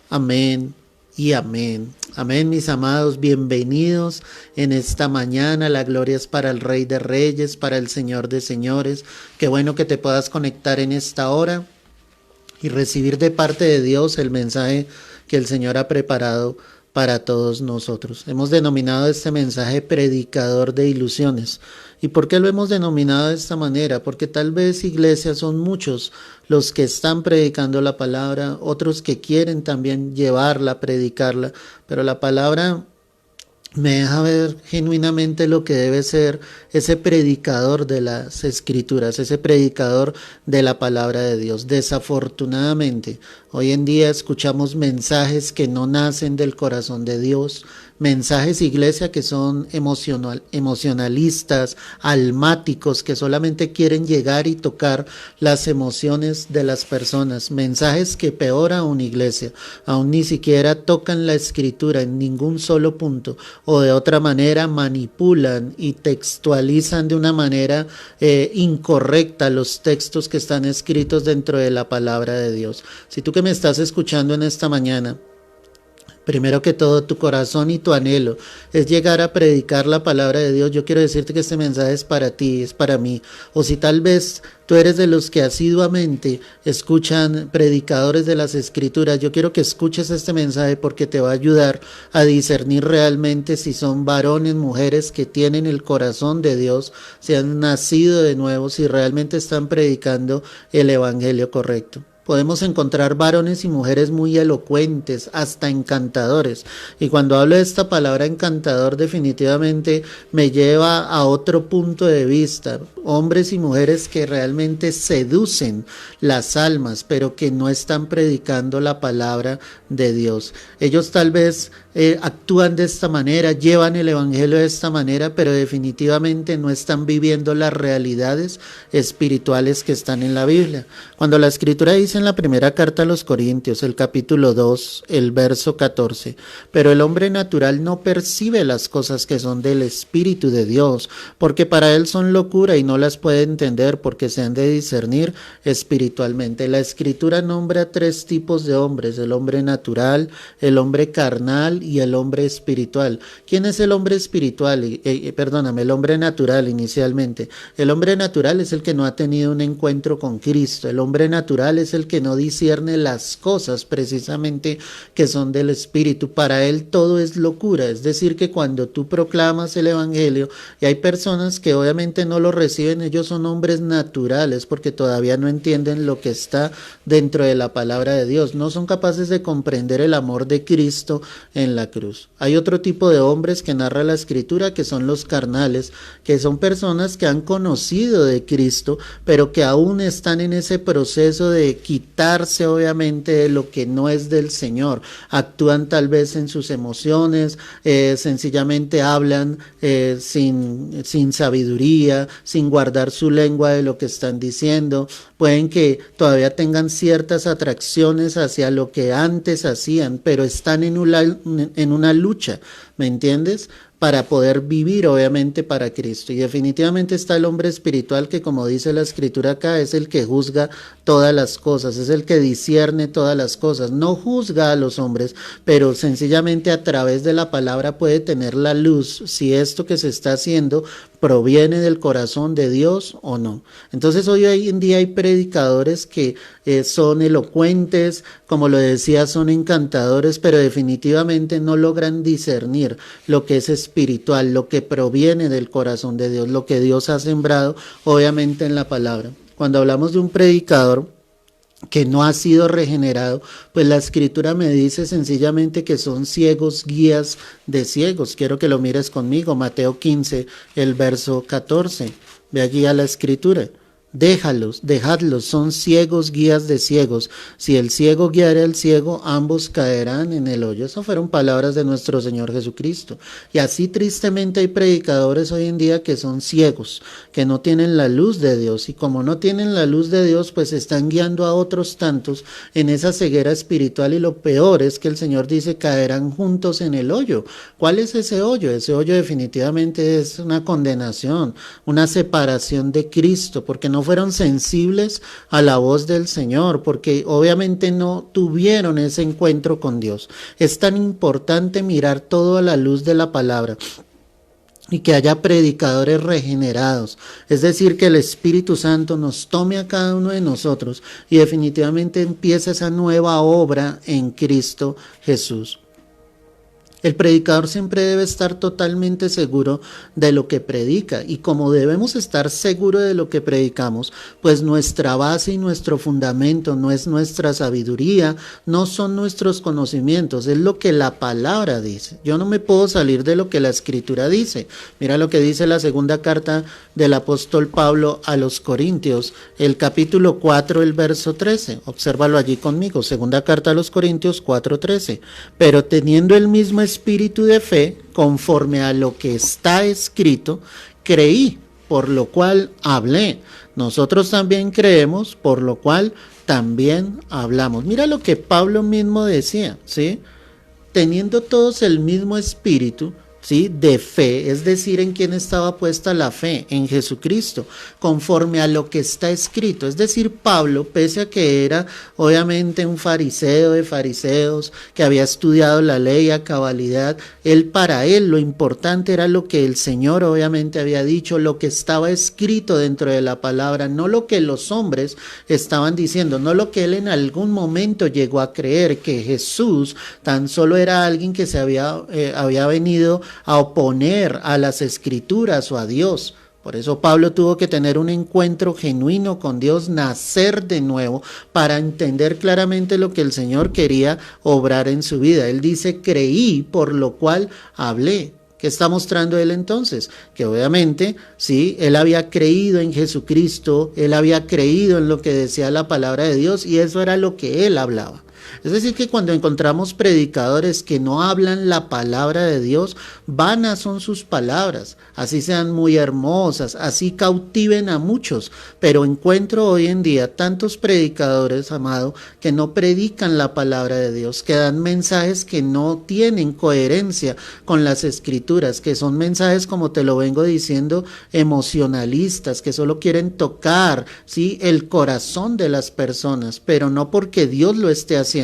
Amén y amén. Amén, mis amados, bienvenidos en esta mañana. La gloria es para el Rey de Reyes, para el Señor de Señores. Qué bueno que te puedas conectar en esta hora y recibir de parte de Dios el mensaje que el Señor ha preparado para todos nosotros. Hemos denominado este mensaje predicador de ilusiones. ¿Y por qué lo hemos denominado de esta manera? Porque tal vez, iglesia, son muchos los que están predicando la palabra, otros que quieren también llevarla, predicarla, pero la palabra me deja ver genuinamente lo que debe ser ese predicador de las escrituras, ese predicador de la palabra de Dios. Desafortunadamente, hoy en día escuchamos mensajes que no nacen del corazón de Dios, mensajes, iglesia, que son emocionalistas, almáticos, que solamente quieren llegar y tocar las emociones de las personas, mensajes que peor aún, iglesia, aún ni siquiera tocan la escritura en ningún solo punto, o de otra manera manipulan y textualizan de una manera incorrecta los textos que están escritos dentro de la palabra de Dios. Si tú que me estás escuchando en esta mañana, primero que todo, tu corazón y tu anhelo es llegar a predicar la palabra de Dios, yo quiero decirte que este mensaje es para ti, es para mí. O si tal vez tú eres de los que asiduamente escuchan predicadores de las escrituras, yo quiero que escuches este mensaje porque te va a ayudar a discernir realmente si son varones, mujeres que tienen el corazón de Dios, si han nacido de nuevo, si realmente están predicando el evangelio correcto. Podemos encontrar varones y mujeres muy elocuentes, hasta encantadores. Y cuando hablo de esta palabra encantador, definitivamente me lleva a otro punto de vista. Hombres y mujeres que realmente seducen las almas, pero que no están predicando la palabra de Dios. Ellos tal vez actúan de esta manera, llevan el evangelio de esta manera, pero definitivamente no están viviendo las realidades espirituales que están en la Biblia. Cuando la escritura dice en la primera carta a los Corintios, el capítulo 2, el verso 14, pero el hombre natural no percibe las cosas que son del Espíritu de Dios, porque para él son locura y no las puede entender porque se han de discernir espiritualmente. La escritura nombra tres tipos de hombres: el hombre natural, el hombre carnal y el hombre espiritual. ¿Quién es el hombre espiritual? El hombre natural inicialmente. El hombre natural es el que no ha tenido un encuentro con Cristo. El hombre natural es el que no discierne las cosas precisamente que son del Espíritu. Para él todo es locura. Es decir, que cuando tú proclamas el evangelio y hay personas que obviamente no lo reciben, ellos son hombres naturales porque todavía no entienden lo que está dentro de la palabra de Dios. No son capaces de comprender el amor de Cristo en la cruz. Hay otro tipo de hombres que narra la escritura, que son los carnales, que son personas que han conocido de Cristo, pero que aún están en ese proceso de quitarse obviamente de lo que no es del Señor. Actúan tal vez en sus emociones, sencillamente hablan sin sabiduría, sin guardar su lengua de lo que están diciendo. Pueden que todavía tengan ciertas atracciones hacia lo que antes hacían, pero están en una lucha, ¿me entiendes? Para poder vivir obviamente para Cristo. Y definitivamente está el hombre espiritual, que como dice la escritura acá, es el que juzga todas las cosas, es el que discierne todas las cosas. No juzga a los hombres, pero sencillamente a través de la palabra puede tener la luz si esto que se está haciendo proviene del corazón de Dios o no. Entonces hoy en día hay predicadores que son elocuentes, como lo decía, son encantadores, pero definitivamente no logran discernir lo que es espiritual, lo que proviene del corazón de Dios, lo que Dios ha sembrado obviamente en la palabra. Cuando hablamos de un predicador que no ha sido regenerado, pues la escritura me dice sencillamente que son ciegos, guías de ciegos. Quiero que lo mires conmigo, Mateo 15, el verso 14. Ve allí a la escritura. Dejadlos, son ciegos, guías de ciegos. Si el ciego guiara al ciego, ambos caerán en el hoyo. Esas fueron palabras de nuestro Señor Jesucristo. Y así tristemente hay predicadores hoy en día que son ciegos, que no tienen la luz de Dios. Y como no tienen la luz de Dios, pues están guiando a otros tantos en esa ceguera espiritual. Y lo peor es que el Señor dice: caerán juntos en el hoyo. ¿Cuál es ese hoyo? Ese hoyo definitivamente es una condenación, una separación de Cristo, porque no fueron sensibles a la voz del Señor, porque obviamente no tuvieron ese encuentro con Dios. Es tan importante mirar todo a la luz de la palabra. Y que haya predicadores regenerados, es decir, que el Espíritu Santo nos tome a cada uno de nosotros y definitivamente empiece esa nueva obra en Cristo Jesús. El predicador siempre debe estar totalmente seguro de lo que predica, y como debemos estar seguros de lo que predicamos, pues nuestra base y nuestro fundamento no es nuestra sabiduría, no son nuestros conocimientos, es lo que la palabra dice. Yo no me puedo salir de lo que la Escritura dice. Mira lo que dice la segunda carta del apóstol Pablo a los Corintios, el capítulo 4, el verso 13. Obsérvalo allí conmigo, segunda carta a los Corintios 4:13. Pero teniendo el mismo espíritu de fe, conforme a lo que está escrito, creí, por lo cual hablé. Nosotros también creemos, por lo cual también hablamos. Mira lo que Pablo mismo decía, ¿sí? Teniendo todos el mismo espíritu, ¿sí?, de fe, es decir, ¿en quién estaba puesta la fe? En Jesucristo, conforme a lo que está escrito. Es decir, Pablo, pese a que era obviamente un fariseo de fariseos, que había estudiado la ley a cabalidad, para él lo importante era lo que el Señor obviamente había dicho, lo que estaba escrito dentro de la palabra, no lo que los hombres estaban diciendo, no lo que él en algún momento llegó a creer, que Jesús tan solo era alguien que se había venido a oponer a las Escrituras o a Dios. Por eso Pablo tuvo que tener un encuentro genuino con Dios, nacer de nuevo, para entender claramente lo que el Señor quería obrar en su vida. Él dice, creí, por lo cual hablé. ¿Qué está mostrando él entonces? Que obviamente, sí, él había creído en Jesucristo, él había creído en lo que decía la palabra de Dios, y eso era lo que él hablaba. Es decir, que cuando encontramos predicadores que no hablan la palabra de Dios, vanas son sus palabras, así sean muy hermosas, así cautiven a muchos, pero encuentro hoy en día tantos predicadores, amado, que no predican la palabra de Dios, que dan mensajes que no tienen coherencia con las Escrituras, que son mensajes, como te lo vengo diciendo, emocionalistas, que solo quieren tocar, ¿sí?, el corazón de las personas, pero no porque Dios lo esté haciendo,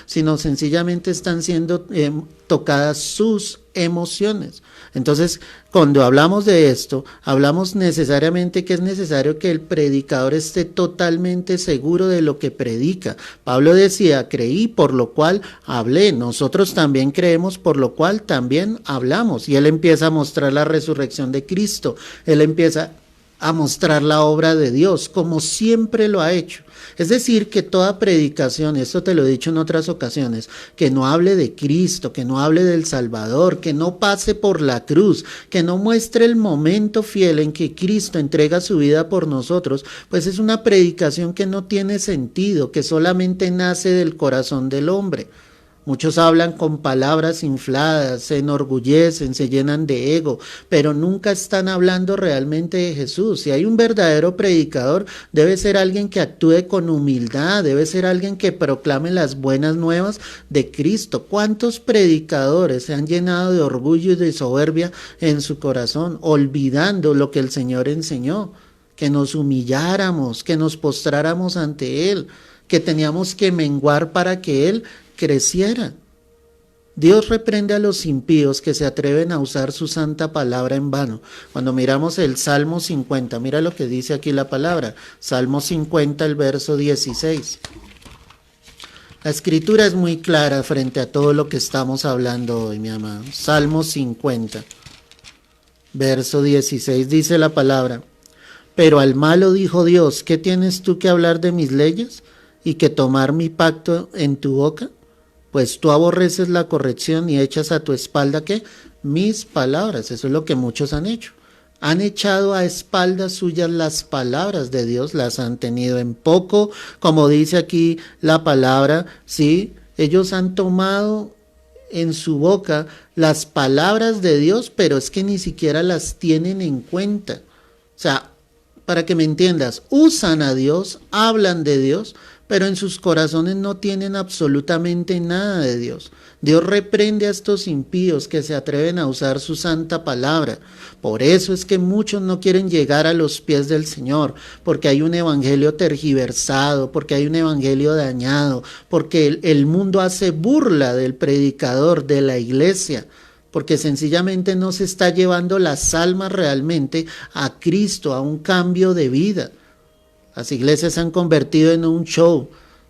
sino sencillamente están siendo tocadas sus emociones. Entonces, cuando hablamos de esto, hablamos necesariamente que es necesario que el predicador esté totalmente seguro de lo que predica. Pablo decía, creí, por lo cual hablé. Nosotros también creemos, por lo cual también hablamos. Y él empieza a mostrar la resurrección de Cristo. Él empieza a mostrar la obra de Dios, como siempre lo ha hecho. Es decir, que toda predicación, esto te lo he dicho en otras ocasiones, que no hable de Cristo, que no hable del Salvador, que no pase por la cruz, que no muestre el momento fiel en que Cristo entrega su vida por nosotros, pues es una predicación que no tiene sentido, que solamente nace del corazón del hombre. Muchos hablan con palabras infladas, se enorgullecen, se llenan de ego, pero nunca están hablando realmente de Jesús. Si hay un verdadero predicador, debe ser alguien que actúe con humildad, debe ser alguien que proclame las buenas nuevas de Cristo. ¿Cuántos predicadores se han llenado de orgullo y de soberbia en su corazón, olvidando lo que el Señor enseñó? Que nos humilláramos, que nos postráramos ante Él, que teníamos que menguar para que Él creciera. Dios reprende a los impíos que se atreven a usar su santa palabra en vano. Cuando miramos el Salmo 50, mira lo que dice aquí la palabra. Salmo 50, el verso 16. La escritura es muy clara frente a todo lo que estamos hablando hoy, mi amado. Salmo 50, verso 16, dice la palabra. Pero al malo dijo Dios, ¿qué tienes tú que hablar de mis leyes y que tomar mi pacto en tu boca? Pues tú aborreces la corrección y echas a tu espalda, ¿qué? Mis palabras. Eso es lo que muchos han hecho. Han echado a espaldas suyas las palabras de Dios, las han tenido en poco, como dice aquí la palabra, ¿sí? Ellos han tomado en su boca las palabras de Dios, pero es que ni siquiera las tienen en cuenta. O sea, para que me entiendas, usan a Dios, hablan de Dios, pero en sus corazones no tienen absolutamente nada de Dios. Dios reprende a estos impíos que se atreven a usar su santa palabra. Por eso es que muchos no quieren llegar a los pies del Señor, porque hay un evangelio tergiversado, porque hay un evangelio dañado, porque el mundo hace burla del predicador, de la iglesia, porque sencillamente no se está llevando las almas realmente a Cristo, a un cambio de vida. Las iglesias se han convertido en un show,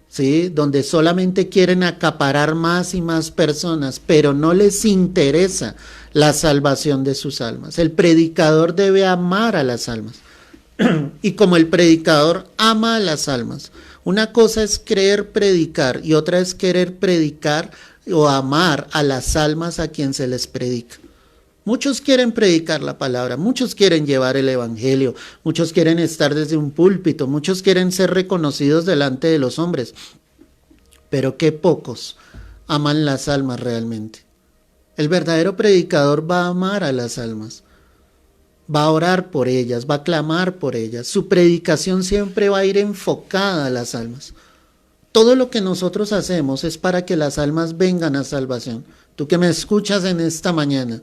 ¿sí? Donde solamente quieren acaparar más y más personas, pero no les interesa la salvación de sus almas. El predicador debe amar a las almas. Y como el predicador ama a las almas, una cosa es creer predicar y otra es querer predicar o amar a las almas a quien se les predica. Muchos quieren predicar la palabra, muchos quieren llevar el evangelio, muchos quieren estar desde un púlpito, muchos quieren ser reconocidos delante de los hombres, pero qué pocos aman las almas realmente. El verdadero predicador va a amar a las almas, va a orar por ellas, va a clamar por ellas. Su predicación siempre va a ir enfocada a las almas. Todo lo que nosotros hacemos es para que las almas vengan a salvación. Tú que me escuchas en esta mañana,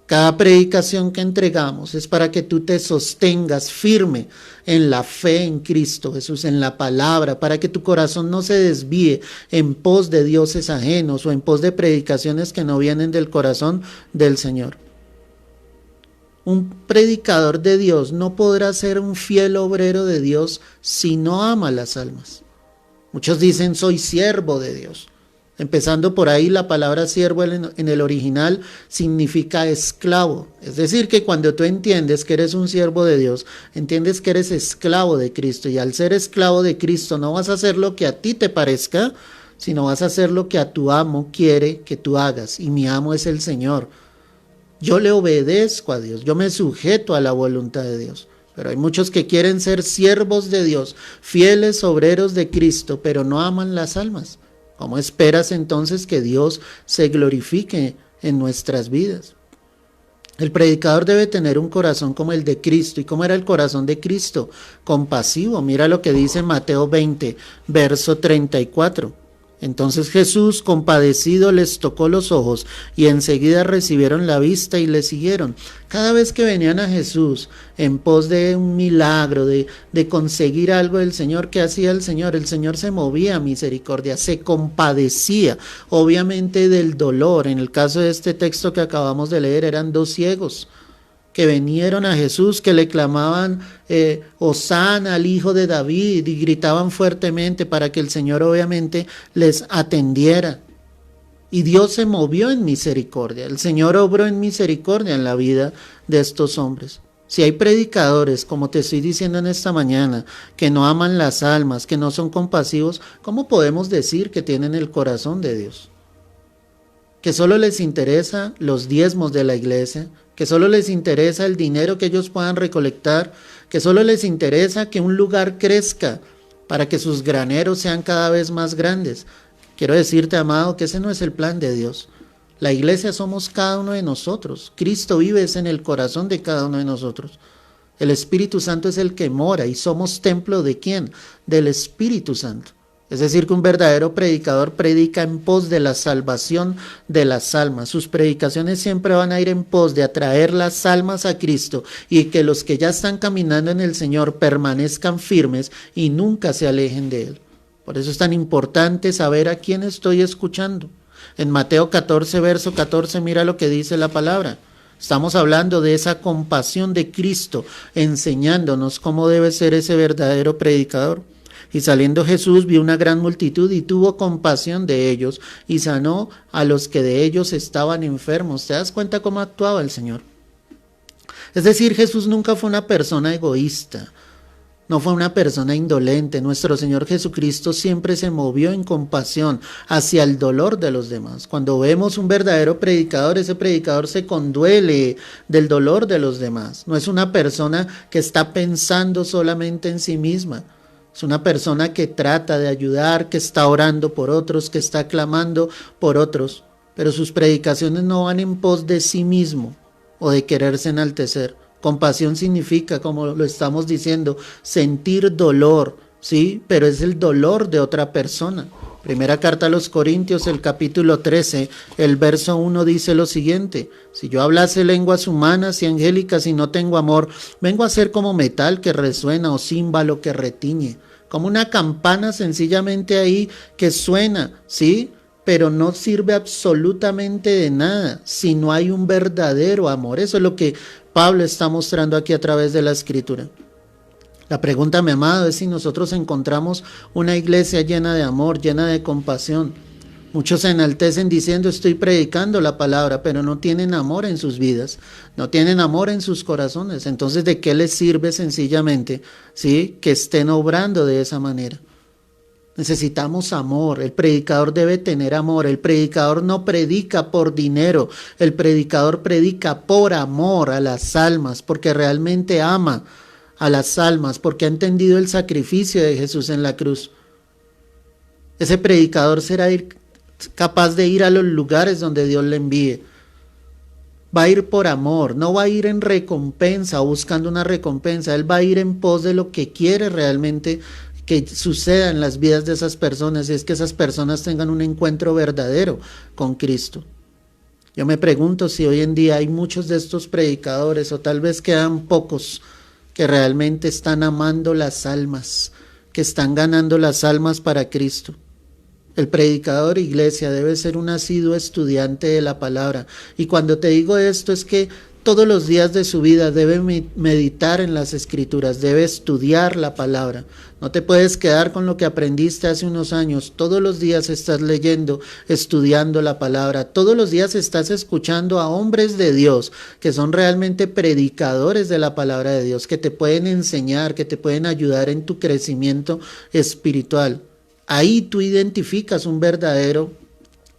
cada predicación que entregamos es para que tú te sostengas firme en la fe en Cristo Jesús, en la palabra, para que tu corazón no se desvíe en pos de dioses ajenos o en pos de predicaciones que no vienen del corazón del Señor. Un predicador de Dios no podrá ser un fiel obrero de Dios si no ama las almas. Muchos dicen, soy siervo de Dios. Empezando por ahí, la palabra siervo en el original significa esclavo. Es decir, que cuando tú entiendes que eres un siervo de Dios, entiendes que eres esclavo de Cristo. Y al ser esclavo de Cristo no vas a hacer lo que a ti te parezca, sino vas a hacer lo que a tu amo quiere que tú hagas. Y mi amo es el Señor. Yo le obedezco a Dios, yo me sujeto a la voluntad de Dios. Pero hay muchos que quieren ser siervos de Dios, fieles obreros de Cristo, pero no aman las almas. ¿Cómo esperas entonces que Dios se glorifique en nuestras vidas? El predicador debe tener un corazón como el de Cristo. ¿Y cómo era el corazón de Cristo? Compasivo. Mira lo que dice Mateo 20, verso 34. Entonces Jesús, compadecido, les tocó los ojos y enseguida recibieron la vista y le siguieron. Cada vez que venían a Jesús en pos de un milagro, de conseguir algo del Señor, ¿qué hacía el Señor? El Señor se movía a misericordia, se compadecía, obviamente del dolor. En el caso de este texto que acabamos de leer, eran dos ciegos que vinieron a Jesús, que le clamaban Hosana al Hijo de David y gritaban fuertemente para que el Señor obviamente les atendiera. Y Dios se movió en misericordia, el Señor obró en misericordia en la vida de estos hombres. Si hay predicadores, como te estoy diciendo en esta mañana, que no aman las almas, que no son compasivos, ¿cómo podemos decir que tienen el corazón de Dios? Que solo les interesa los diezmos de la iglesia, que solo les interesa el dinero que ellos puedan recolectar, que solo les interesa que un lugar crezca para que sus graneros sean cada vez más grandes. Quiero decirte, amado, que ese no es el plan de Dios. La iglesia somos cada uno de nosotros. Cristo vive en el corazón de cada uno de nosotros. El Espíritu Santo es el que mora y somos templo ¿de quién? Del Espíritu Santo. Es decir, que un verdadero predicador predica en pos de la salvación de las almas. Sus predicaciones siempre van a ir en pos de atraer las almas a Cristo y que los que ya están caminando en el Señor permanezcan firmes y nunca se alejen de Él. Por eso es tan importante saber a quién estoy escuchando. En Mateo 14, verso 14, mira lo que dice la palabra. Estamos hablando de esa compasión de Cristo, enseñándonos cómo debe ser ese verdadero predicador. Y saliendo Jesús vio una gran multitud y tuvo compasión de ellos y sanó a los que de ellos estaban enfermos. ¿Te das cuenta cómo actuaba el Señor? Es decir, Jesús nunca fue una persona egoísta, no fue una persona indolente. Nuestro Señor Jesucristo siempre se movió en compasión hacia el dolor de los demás. Cuando vemos un verdadero predicador, ese predicador se conduele del dolor de los demás. No es una persona que está pensando solamente en sí misma. Es una persona que trata de ayudar, que está orando por otros, que está clamando por otros, pero sus predicaciones no van en pos de sí mismo o de quererse enaltecer. Compasión significa, como lo estamos diciendo, sentir dolor ¿sí? Pero es el dolor de otra persona. Primera carta a los Corintios, el capítulo 13, el verso 1 dice lo siguiente: si yo hablase lenguas humanas y angélicas y no tengo amor, vengo a ser como metal que resuena o címbalo que retiñe, como una campana sencillamente ahí que suena, ¿sí? Pero no sirve absolutamente de nada si no hay un verdadero amor. Eso es lo que Pablo está mostrando aquí a través de la Escritura. La pregunta, mi amado, es si nosotros encontramos una iglesia llena de amor, llena de compasión. Muchos se enaltecen diciendo estoy predicando la palabra, pero no tienen amor en sus vidas, no tienen amor en sus corazones. Entonces, ¿de qué les sirve sencillamente, sí, que estén obrando de esa manera? Necesitamos amor. El predicador debe tener amor. El predicador no predica por dinero. El predicador predica por amor a las almas, porque realmente ama a las almas, porque ha entendido el sacrificio de Jesús en la cruz. Ese predicador será capaz de ir a los lugares donde Dios le envíe. Va a ir por amor, no va a ir en recompensa o buscando una recompensa. Él va a ir en pos de lo que quiere realmente que suceda en las vidas de esas personas, y es que esas personas tengan un encuentro verdadero con Cristo. Yo me pregunto si hoy en día hay muchos de estos predicadores, o tal vez quedan pocos, que realmente están amando las almas, que están ganando las almas para Cristo. El predicador, iglesia, debe ser un asiduo estudiante de la palabra. Y cuando te digo esto es que todos los días de su vida debe meditar en las Escrituras, debe estudiar la palabra. No te puedes quedar con lo que aprendiste hace unos años. Todos los días estás leyendo, estudiando la palabra. Todos los días estás escuchando a hombres de Dios que son realmente predicadores de la palabra de Dios, que te pueden enseñar, que te pueden ayudar en tu crecimiento espiritual. Ahí tú identificas un verdadero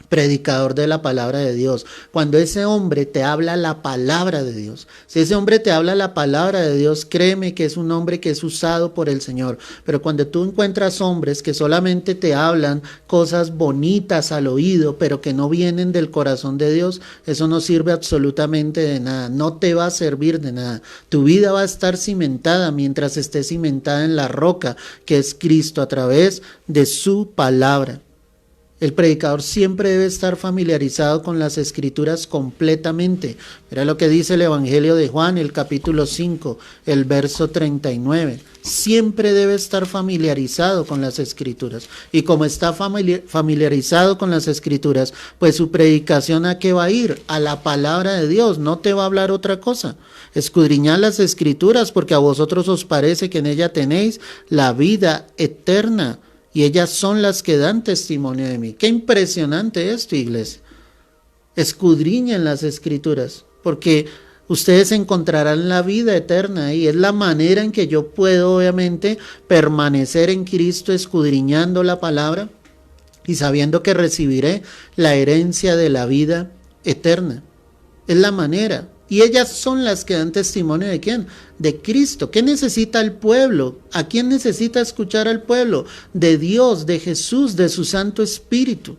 predicador de la palabra de Dios. Cuando ese hombre te habla la palabra de Dios, si ese hombre te habla la palabra de Dios, créeme que es un hombre que es usado por el Señor. Pero cuando tú encuentras hombres que solamente te hablan cosas bonitas al oído, pero que no vienen del corazón de Dios, eso no sirve absolutamente de nada, no te va a servir de nada. Tu vida va a estar cimentada mientras esté cimentada en la roca, que es Cristo, a través de su palabra. El predicador siempre debe estar familiarizado con las Escrituras completamente. Mira lo que dice el Evangelio de Juan, el capítulo 5, el verso 39. Siempre debe estar familiarizado con las Escrituras. Y como está familiarizado con las Escrituras, pues su predicación ¿a qué va a ir? A la palabra de Dios, no te va a hablar otra cosa. Escudriñad las Escrituras, porque a vosotros os parece que en ella tenéis la vida eterna. Y ellas son las que dan testimonio de mí. Qué impresionante esto, iglesia. Escudriñen las Escrituras, porque ustedes encontrarán la vida eterna y es la manera en que yo puedo obviamente permanecer en Cristo, escudriñando la palabra y sabiendo que recibiré la herencia de la vida eterna. Es la manera. Y ellas son las que dan testimonio ¿de quién? De Cristo. ¿Qué necesita el pueblo? ¿A quién necesita escuchar al pueblo? De Dios, de Jesús, de su Santo Espíritu.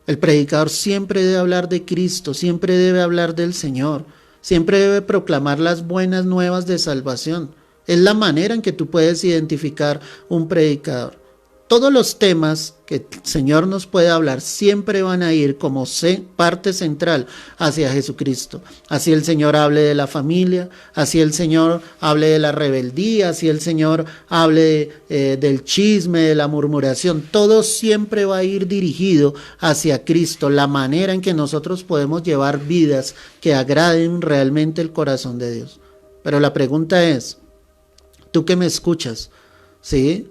El predicador siempre debe hablar de Cristo, siempre debe hablar del Señor, siempre debe proclamar las buenas nuevas de salvación. Es la manera en que tú puedes identificar un predicador. Todos los temas que el Señor nos puede hablar siempre van a ir como parte central hacia Jesucristo. Así el Señor hable de la familia, así el Señor hable de la rebeldía, así el Señor hable del chisme, de la murmuración. Todo siempre va a ir dirigido hacia Cristo, la manera en que nosotros podemos llevar vidas que agraden realmente el corazón de Dios. Pero la pregunta es, tú que me escuchas, ¿sí?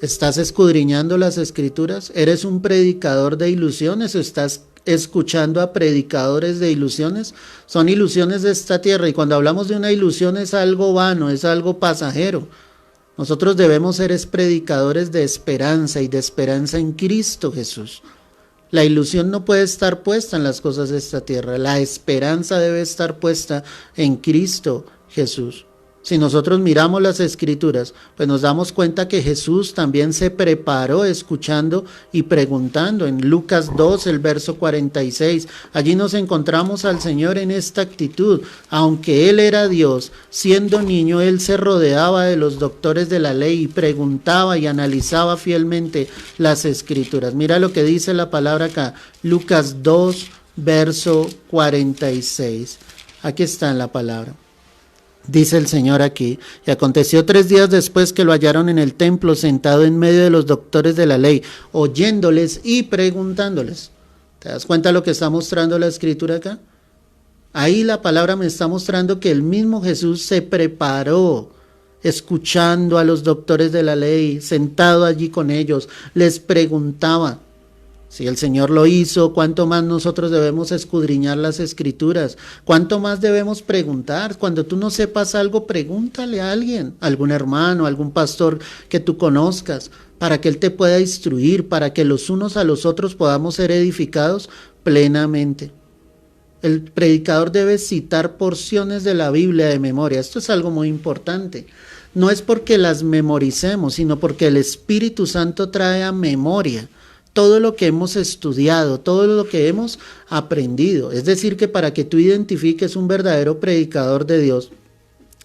¿Estás escudriñando las Escrituras? ¿Eres un predicador de ilusiones o estás escuchando a predicadores de ilusiones? Son ilusiones de esta tierra y cuando hablamos de una ilusión es algo vano, es algo pasajero. Nosotros debemos ser predicadores de esperanza y de esperanza en Cristo Jesús. La ilusión no puede estar puesta en las cosas de esta tierra, la esperanza debe estar puesta en Cristo Jesús. Si nosotros miramos las escrituras, pues nos damos cuenta que Jesús también se preparó escuchando y preguntando. En Lucas 2, el verso 46, allí nos encontramos al Señor en esta actitud. Aunque Él era Dios, siendo niño, Él se rodeaba de los doctores de la ley y preguntaba y analizaba fielmente las escrituras. Mira lo que dice la palabra acá, Lucas 2, verso 46. Aquí está en la palabra. Dice el Señor aquí, y aconteció 3 días después que lo hallaron en el templo, sentado en medio de los doctores de la ley, oyéndoles y preguntándoles. ¿Te das cuenta lo que está mostrando la escritura acá? Ahí la palabra me está mostrando que el mismo Jesús se preparó, escuchando a los doctores de la ley, sentado allí con ellos, les preguntaba. Si el Señor lo hizo, ¿cuánto más nosotros debemos escudriñar las escrituras? ¿Cuánto más debemos preguntar? Cuando tú no sepas algo, pregúntale a alguien, algún hermano, algún pastor que tú conozcas, para que Él te pueda instruir, para que los unos a los otros podamos ser edificados plenamente. El predicador debe citar porciones de la Biblia de memoria. Esto es algo muy importante. No es porque las memoricemos, sino porque el Espíritu Santo trae a memoria todo lo que hemos estudiado, todo lo que hemos aprendido. Es decir, que para que tú identifiques un verdadero predicador de Dios,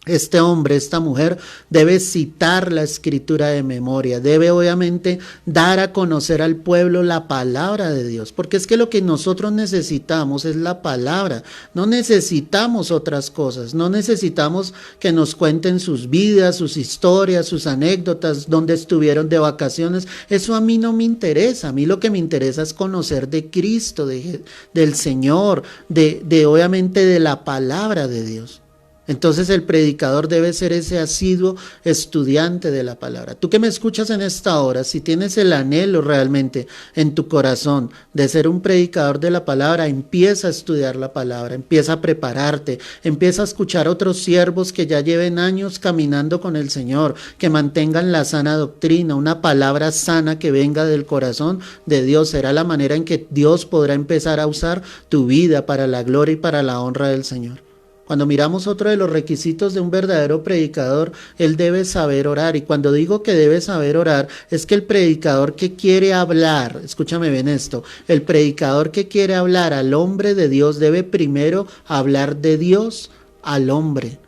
este hombre, esta mujer debe citar la escritura de memoria, debe obviamente dar a conocer al pueblo la palabra de Dios, porque es que lo que nosotros necesitamos es la palabra, no necesitamos otras cosas, no necesitamos que nos cuenten sus vidas, sus historias, sus anécdotas, dónde estuvieron de vacaciones. Eso a mí no me interesa. A mí lo que me interesa es conocer de Cristo, del Señor, de obviamente de la palabra de Dios. Entonces el predicador debe ser ese asiduo estudiante de la palabra. Tú que me escuchas en esta hora, si tienes el anhelo realmente en tu corazón de ser un predicador de la palabra, empieza a estudiar la palabra, empieza a prepararte, empieza a escuchar otros siervos que ya lleven años caminando con el Señor, que mantengan la sana doctrina, una palabra sana que venga del corazón de Dios. Será la manera en que Dios podrá empezar a usar tu vida para la gloria y para la honra del Señor. Cuando miramos otro de los requisitos de un verdadero predicador, él debe saber orar. Y cuando digo que debe saber orar, es que el predicador que quiere hablar, escúchame bien esto, el predicador que quiere hablar al hombre de Dios debe primero hablar de Dios al hombre.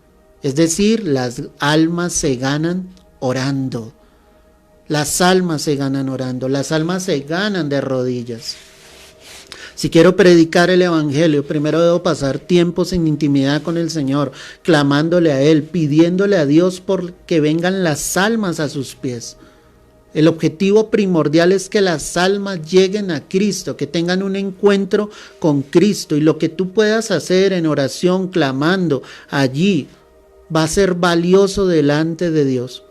Es decir, las almas se ganan orando. Las almas se ganan orando, las almas se ganan de rodillas. Si quiero predicar el evangelio, primero debo pasar tiempos en intimidad con el Señor, clamándole a Él, pidiéndole a Dios por que vengan las almas a sus pies. El objetivo primordial es que las almas lleguen a Cristo, que tengan un encuentro con Cristo, y lo que tú puedas hacer en oración, clamando allí, va a ser valioso delante de Dios.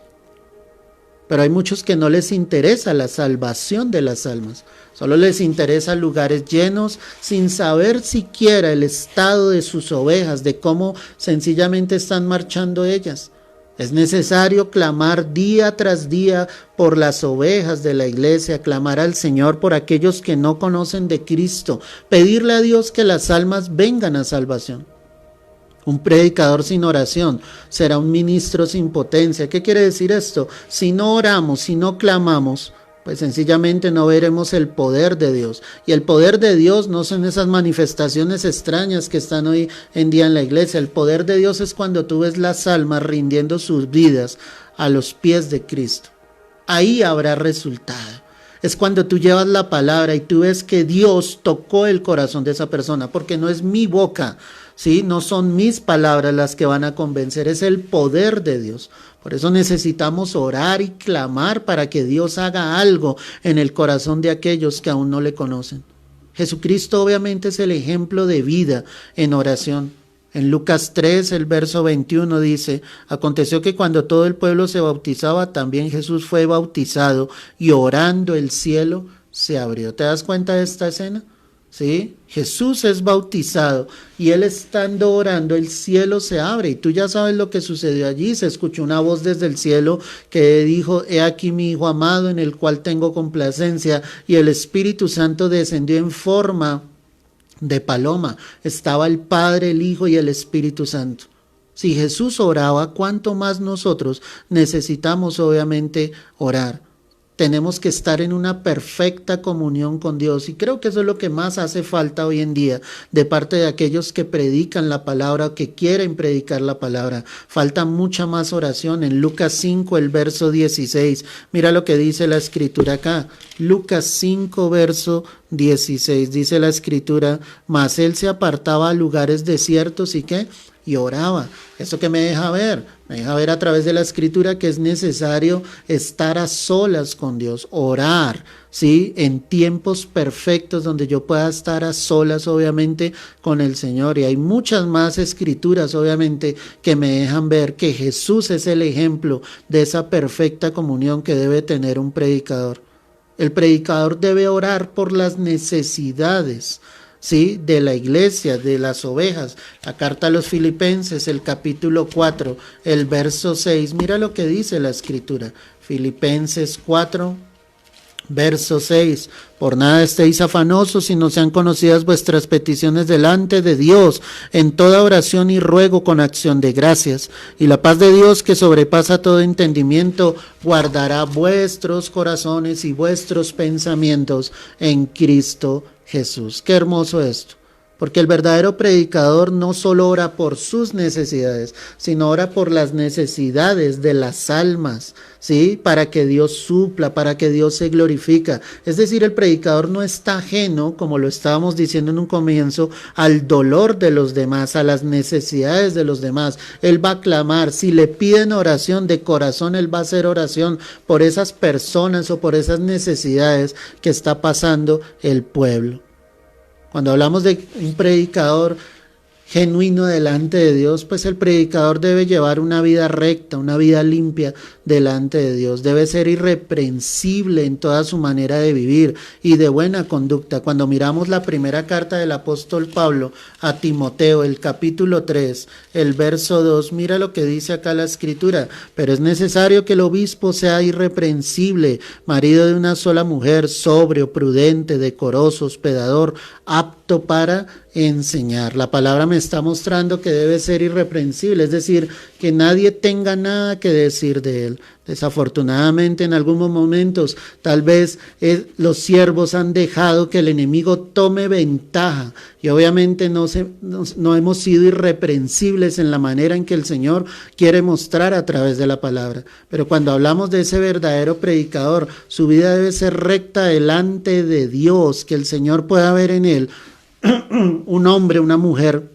Pero hay muchos que no les interesa la salvación de las almas. Solo les interesa lugares llenos sin saber siquiera el estado de sus ovejas, de cómo sencillamente están marchando ellas. Es necesario clamar día tras día por las ovejas de la iglesia, clamar al Señor por aquellos que no conocen de Cristo, pedirle a Dios que las almas vengan a salvación. Un predicador sin oración será un ministro sin potencia. ¿Qué quiere decir esto? Si no oramos, si no clamamos, pues sencillamente no veremos el poder de Dios. Y el poder de Dios no son esas manifestaciones extrañas que están hoy en día en la iglesia. El poder de Dios es cuando tú ves las almas rindiendo sus vidas a los pies de Cristo. Ahí habrá resultado. Es cuando tú llevas la palabra y tú ves que Dios tocó el corazón de esa persona, porque no es mi boca, ¿sí? No son mis palabras las que van a convencer, es el poder de Dios. Por eso necesitamos orar y clamar para que Dios haga algo en el corazón de aquellos que aún no le conocen. Jesucristo obviamente es el ejemplo de vida en oración. En Lucas 3, el verso 21 dice, aconteció que cuando todo el pueblo se bautizaba, también Jesús fue bautizado y orando el cielo se abrió. ¿Te das cuenta de esta escena? ¿Sí? Jesús es bautizado y él estando orando, el cielo se abre. Y tú ya sabes lo que sucedió allí. Se escuchó una voz desde el cielo que dijo, he aquí mi Hijo amado en el cual tengo complacencia. Y el Espíritu Santo descendió en forma de paloma. Estaba el Padre, el Hijo y el Espíritu Santo. Si Jesús oraba, ¿cuánto más nosotros necesitamos obviamente orar? Tenemos que estar en una perfecta comunión con Dios, y creo que eso es lo que más hace falta hoy en día de parte de aquellos que predican la palabra o que quieren predicar la palabra. Falta mucha más oración. En Lucas 5, el verso 16, mira lo que dice la escritura acá. Lucas 5, verso 16, dice la escritura: mas él se apartaba a lugares desiertos y ¿qué? Y oraba. ¿Eso que me deja ver? Me deja ver a través de la escritura que es necesario estar a solas con Dios, orar, ¿sí? En tiempos perfectos donde yo pueda estar a solas, obviamente, con el Señor. Y hay muchas más escrituras, obviamente, que me dejan ver que Jesús es el ejemplo de esa perfecta comunión que debe tener un predicador. El predicador debe orar por las necesidades, ¿sí? De la iglesia, de las ovejas. La carta a los Filipenses, el capítulo 4, el verso 6. Mira lo que dice la escritura. Filipenses 4, verso 6. Por nada estéis afanosos, sino sean conocidas vuestras peticiones delante de Dios en toda oración y ruego con acción de gracias. Y la paz de Dios, que sobrepasa todo entendimiento, guardará vuestros corazones y vuestros pensamientos en Cristo Jesús. Qué hermoso esto. Porque el verdadero predicador no solo ora por sus necesidades, sino ora por las necesidades de las almas, ¿sí? Para que Dios supla, para que Dios se glorifica. Es decir, el predicador no está ajeno, como lo estábamos diciendo en un comienzo, al dolor de los demás, a las necesidades de los demás. Él va a clamar. Si le piden oración de corazón, él va a hacer oración por esas personas o por esas necesidades que está pasando el pueblo. Cuando hablamos de un predicador genuino delante de Dios, pues el predicador debe llevar una vida recta, una vida limpia delante de Dios. Debe ser irreprensible en toda su manera de vivir y de buena conducta. Cuando miramos la primera carta del apóstol Pablo a Timoteo, el capítulo 3, el verso 2, mira lo que dice acá la escritura: pero es necesario que el obispo sea irreprensible, marido de una sola mujer, sobrio, prudente, decoroso, hospedador, apto para enseñar. La palabra me está mostrando que debe ser irreprensible, es decir, que nadie tenga nada que decir de él. Desafortunadamente, en algunos momentos, tal vez los siervos han dejado que el enemigo tome ventaja, y obviamente no hemos sido irreprensibles en la manera en que el Señor quiere mostrar a través de la palabra. Pero cuando hablamos de ese verdadero predicador, su vida debe ser recta delante de Dios, que el Señor pueda ver en él un hombre, una mujer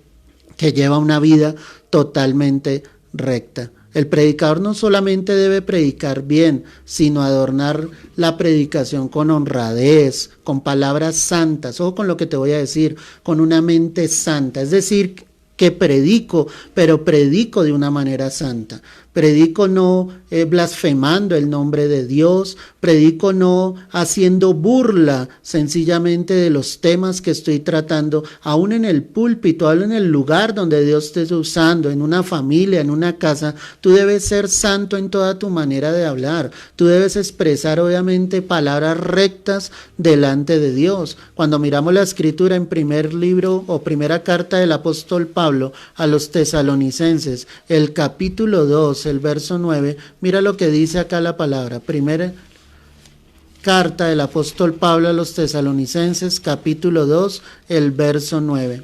que lleva una vida totalmente recta. El predicador no solamente debe predicar bien, sino adornar la predicación con honradez, con palabras santas, o con lo que te voy a decir, con una mente santa. Es decir, que predico, pero predico de una manera santa. Predico no blasfemando el nombre de Dios, predico no haciendo burla sencillamente de los temas que estoy tratando, aún en el púlpito, aún en el lugar donde Dios te esté usando, en una familia, en una casa. Tú debes ser santo en toda tu manera de hablar, tú debes expresar obviamente palabras rectas delante de Dios. Cuando miramos la escritura en primer libro o primera carta del apóstol Pablo a los tesalonicenses, el capítulo 2, el verso 9, mira lo que dice acá la palabra. Primera carta del apóstol Pablo a los tesalonicenses, capítulo 2, el verso 9.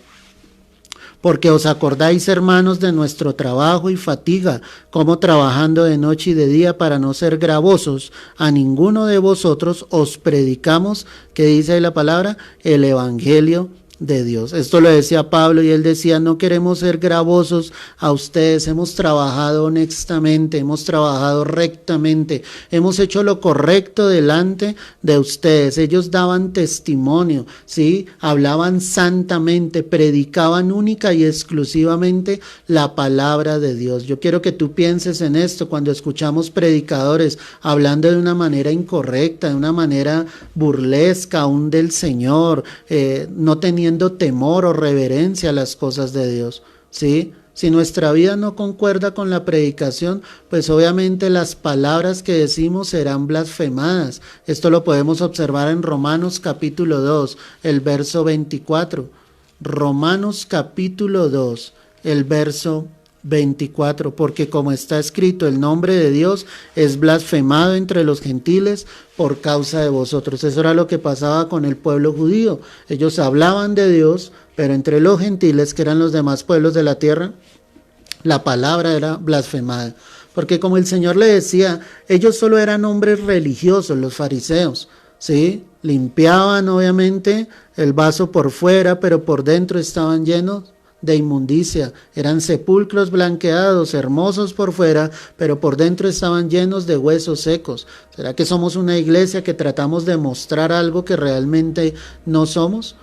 Porque os acordáis, hermanos, de nuestro trabajo y fatiga, como trabajando de noche y de día para no ser gravosos a ninguno de vosotros, os predicamos, ¿qué dice ahí la palabra? El evangelio de Dios. Esto lo decía Pablo, y él decía: no queremos ser gravosos a ustedes, hemos trabajado honestamente, hemos trabajado rectamente, hemos hecho lo correcto delante de ustedes. Ellos daban testimonio, ¿sí? Hablaban santamente, predicaban única y exclusivamente la palabra de Dios. Yo quiero que tú pienses en esto cuando escuchamos predicadores hablando de una manera incorrecta, de una manera burlesca aún del Señor, no teniendo temor o reverencia a las cosas de Dios, ¿sí? Si nuestra vida no concuerda con la predicación, pues obviamente las palabras que decimos serán blasfemadas. Esto lo podemos observar en Romanos capítulo 2, el verso 24. Romanos capítulo 2, el verso 24, porque como está escrito, el nombre de Dios es blasfemado entre los gentiles por causa de vosotros. Eso era lo que pasaba con el pueblo judío. Ellos hablaban de Dios, pero entre los gentiles, que eran los demás pueblos de la tierra, la palabra era blasfemada. Porque como el Señor le decía, ellos solo eran hombres religiosos, los fariseos, ¿sí? Limpiaban obviamente el vaso por fuera, pero por dentro estaban llenos de inmundicia. Eran sepulcros blanqueados, hermosos por fuera, pero por dentro estaban llenos de huesos secos. ¿Será que somos una iglesia que tratamos de mostrar algo que realmente no somos?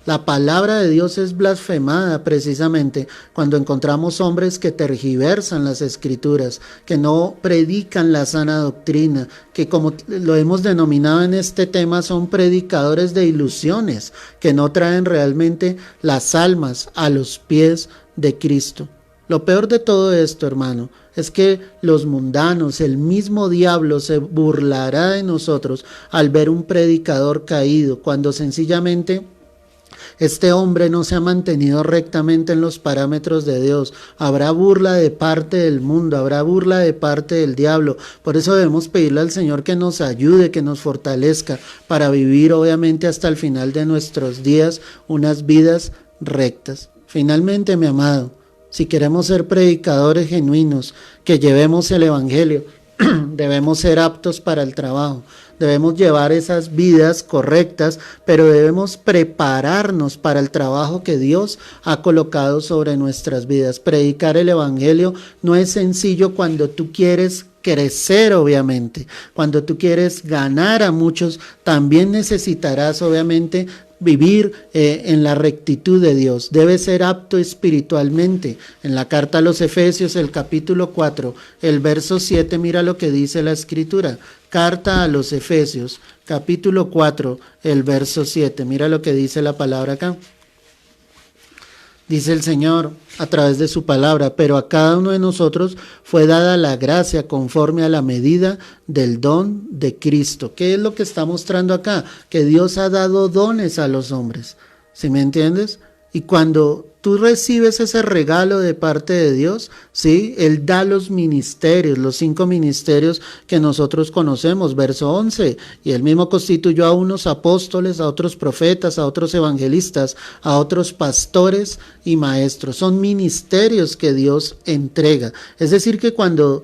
La palabra de Dios es blasfemada precisamente cuando encontramos hombres que tergiversan las escrituras, que no predican la sana doctrina, que como lo hemos denominado en este tema son predicadores de ilusiones, que no traen realmente las almas a los pies de Cristo. Lo peor de todo esto, hermano, es que los mundanos, el mismo diablo se burlará de nosotros al ver un predicador caído, cuando sencillamente este hombre no se ha mantenido rectamente en los parámetros de Dios. Habrá burla de parte del mundo, habrá burla de parte del diablo. Por eso debemos pedirle al Señor que nos ayude, que nos fortalezca para vivir obviamente hasta el final de nuestros días unas vidas rectas. Finalmente, mi amado, si queremos ser predicadores genuinos, que llevemos el evangelio, debemos ser aptos para el trabajo. Debemos llevar esas vidas correctas, pero debemos prepararnos para el trabajo que Dios ha colocado sobre nuestras vidas. Predicar el evangelio no es sencillo cuando tú quieres crecer, obviamente. Cuando tú quieres ganar a muchos, también necesitarás, obviamente, vivir en la rectitud de Dios. Debe ser apto espiritualmente. En la carta a los Efesios, el capítulo 4, el verso 7, mira lo que dice la Escritura. Carta a los Efesios, capítulo 4, el verso 7. Mira lo que dice la palabra acá. Dice el Señor a través de su palabra, pero a cada uno de nosotros fue dada la gracia conforme a la medida del don de Cristo. ¿Qué es lo que está mostrando acá? Que Dios ha dado dones a los hombres. ¿Sí me entiendes? Y cuando tú recibes ese regalo de parte de Dios, ¿sí? Él da los ministerios, los 5 ministerios que nosotros conocemos, verso 11, y Él mismo constituyó a unos apóstoles, a otros profetas, a otros evangelistas, a otros pastores y maestros. Son ministerios que Dios entrega. Es decir, que cuando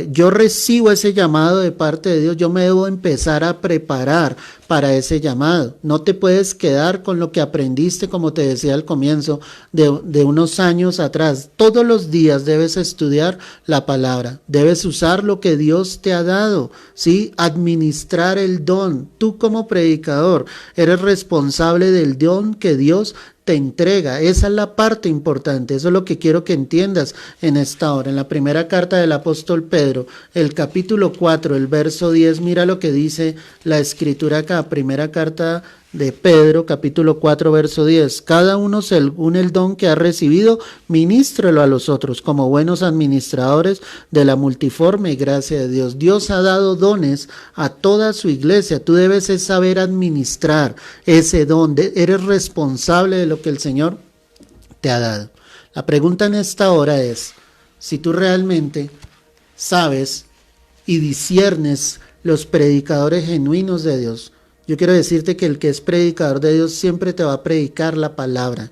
yo recibo ese llamado de parte de Dios, yo me debo empezar a preparar para ese llamado. No te puedes quedar con lo que aprendiste, como te decía al comienzo, de unos años atrás. Todos los días debes estudiar la palabra, debes usar lo que Dios te ha dado, ¿sí? Administrar el don. Tú como predicador eres responsable del don que Dios te entrega. Esa es la parte importante. Eso es lo que quiero que entiendas en esta hora. En la primera carta del apóstol Pedro, el capítulo 4, el verso 10, mira lo que dice la Escritura acá. Primera carta de Pedro, capítulo 4, verso 10. Cada uno según el don que ha recibido, ministrelo a los otros como buenos administradores de la multiforme gracia de Dios. Dios ha dado dones a toda su iglesia. Tú debes saber administrar ese don. Eres responsable de lo que el Señor te ha dado. La pregunta en esta hora es, si tú realmente sabes y disciernes los predicadores genuinos de Dios. Yo quiero decirte que el que es predicador de Dios siempre te va a predicar la palabra.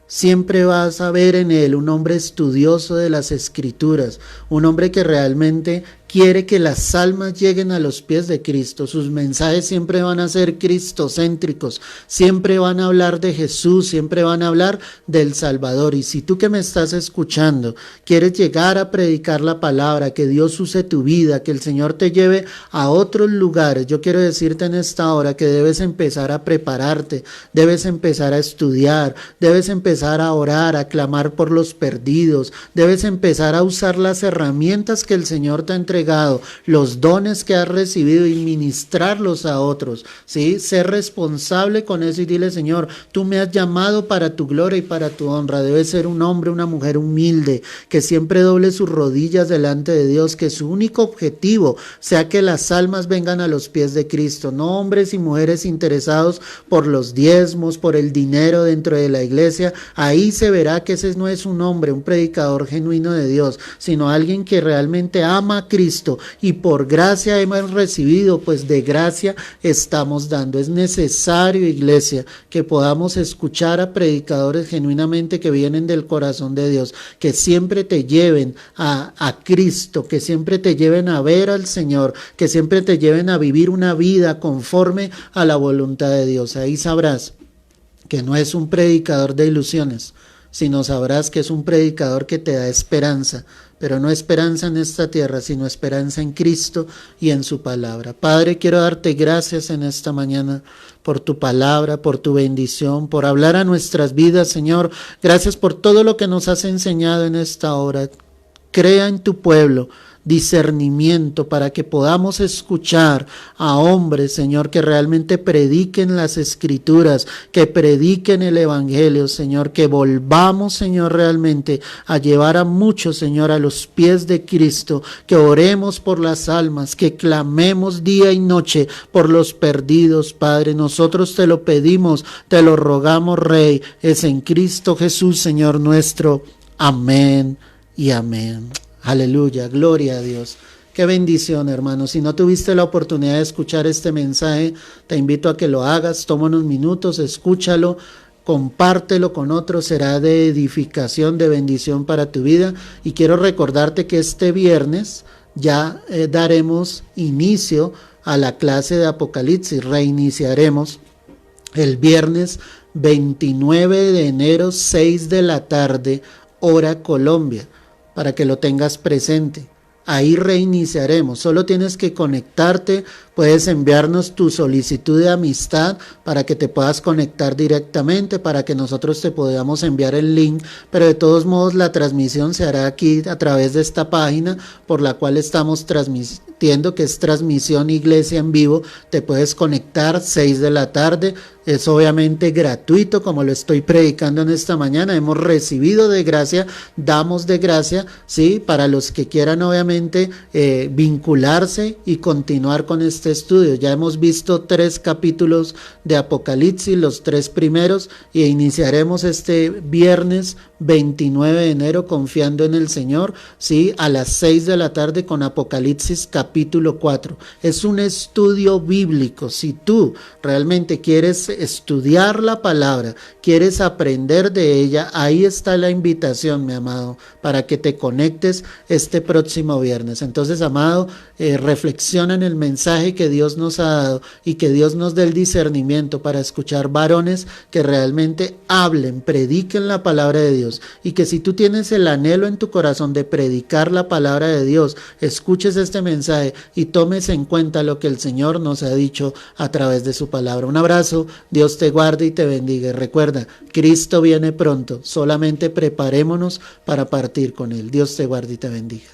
Siempre vas a ver en él un hombre estudioso de las Escrituras, un hombre que realmente quiere que las almas lleguen a los pies de Cristo. Sus mensajes siempre van a ser cristocéntricos, siempre van a hablar de Jesús, siempre van a hablar del Salvador. Y si tú que me estás escuchando quieres llegar a predicar la palabra, que Dios use tu vida, que el Señor te lleve a otros lugares, yo quiero decirte en esta hora que debes empezar a prepararte, debes empezar a estudiar, debes empezar a orar, a clamar por los perdidos, debes empezar a usar las herramientas que el Señor te ha entregado entregado, los dones que has recibido y ministrarlos a otros, ¿sí? Ser responsable con eso y dile, Señor, tú me has llamado para tu gloria y para tu honra. Debes ser un hombre, una mujer humilde, que siempre doble sus rodillas delante de Dios, que su único objetivo sea que las almas vengan a los pies de Cristo, no hombres y mujeres interesados por los diezmos, por el dinero dentro de la iglesia. Ahí se verá que ese no es un hombre, un predicador genuino de Dios, sino alguien que realmente ama a Cristo y por gracia hemos recibido, pues de gracia estamos dando. Es necesario, iglesia, que podamos escuchar a predicadores genuinamente que vienen del corazón de Dios, que siempre te lleven a Cristo, que siempre te lleven a ver al Señor, que siempre te lleven a vivir una vida conforme a la voluntad de Dios. Ahí sabrás que no es un predicador de ilusiones, sino sabrás que es un predicador que te da esperanza, pero no esperanza en esta tierra, sino esperanza en Cristo y en su palabra. Padre, quiero darte gracias en esta mañana por tu palabra, por tu bendición, por hablar a nuestras vidas, Señor. Gracias por todo lo que nos has enseñado en esta hora. Crea en tu pueblo discernimiento para que podamos escuchar a hombres, Señor, que realmente prediquen las escrituras, que prediquen el evangelio, Señor, que volvamos, Señor, realmente a llevar a muchos, Señor, a los pies de Cristo, que oremos por las almas, que clamemos día y noche por los perdidos, Padre. Nosotros te lo pedimos, te lo rogamos, Rey, es en Cristo Jesús, Señor nuestro. Amén y amén. Aleluya, gloria a Dios. Qué bendición, hermano. Si no tuviste la oportunidad de escuchar este mensaje, te invito a que lo hagas. Toma unos minutos, escúchalo, compártelo con otros. Será de edificación, de bendición para tu vida. Y quiero recordarte que este viernes ya daremos inicio a la clase de Apocalipsis. Reiniciaremos el viernes 29 de enero, 6 de la tarde, hora Colombia, para que lo tengas presente. Ahí reiniciaremos. Solo tienes que conectarte. Puedes enviarnos tu solicitud de amistad para que te puedas conectar directamente, para que nosotros te podamos enviar el link. Pero de todos modos la transmisión se hará aquí a través de esta página por la cual estamos transmitiendo, que es Transmisión Iglesia en Vivo. Te puedes conectar 6 de la tarde. Es obviamente gratuito, como lo estoy predicando en esta mañana. Hemos recibido de gracia, damos de gracia, ¿sí? Para los que quieran obviamente vincularse y continuar con este estudio. Ya hemos visto 3 capítulos de Apocalipsis, los 3 primeros, y iniciaremos este viernes 29 de enero confiando en el Señor, ¿sí? A las 6 de la tarde con Apocalipsis capítulo 4. Es un estudio bíblico. Si tú realmente quieres estudiar la palabra, quieres aprender de ella, ahí está la invitación, mi amado, para que te conectes este próximo viernes. Entonces, amado, reflexiona en el mensaje que Dios nos ha dado y que Dios nos dé el discernimiento para escuchar varones que realmente hablen, prediquen la palabra de Dios, y que si tú tienes el anhelo en tu corazón de predicar la palabra de Dios, escuches este mensaje y tomes en cuenta lo que el Señor nos ha dicho a través de su palabra. Un abrazo, Dios te guarde y te bendiga. Y recuerda, Cristo viene pronto, solamente preparémonos para partir con Él. Dios te guarde y te bendiga.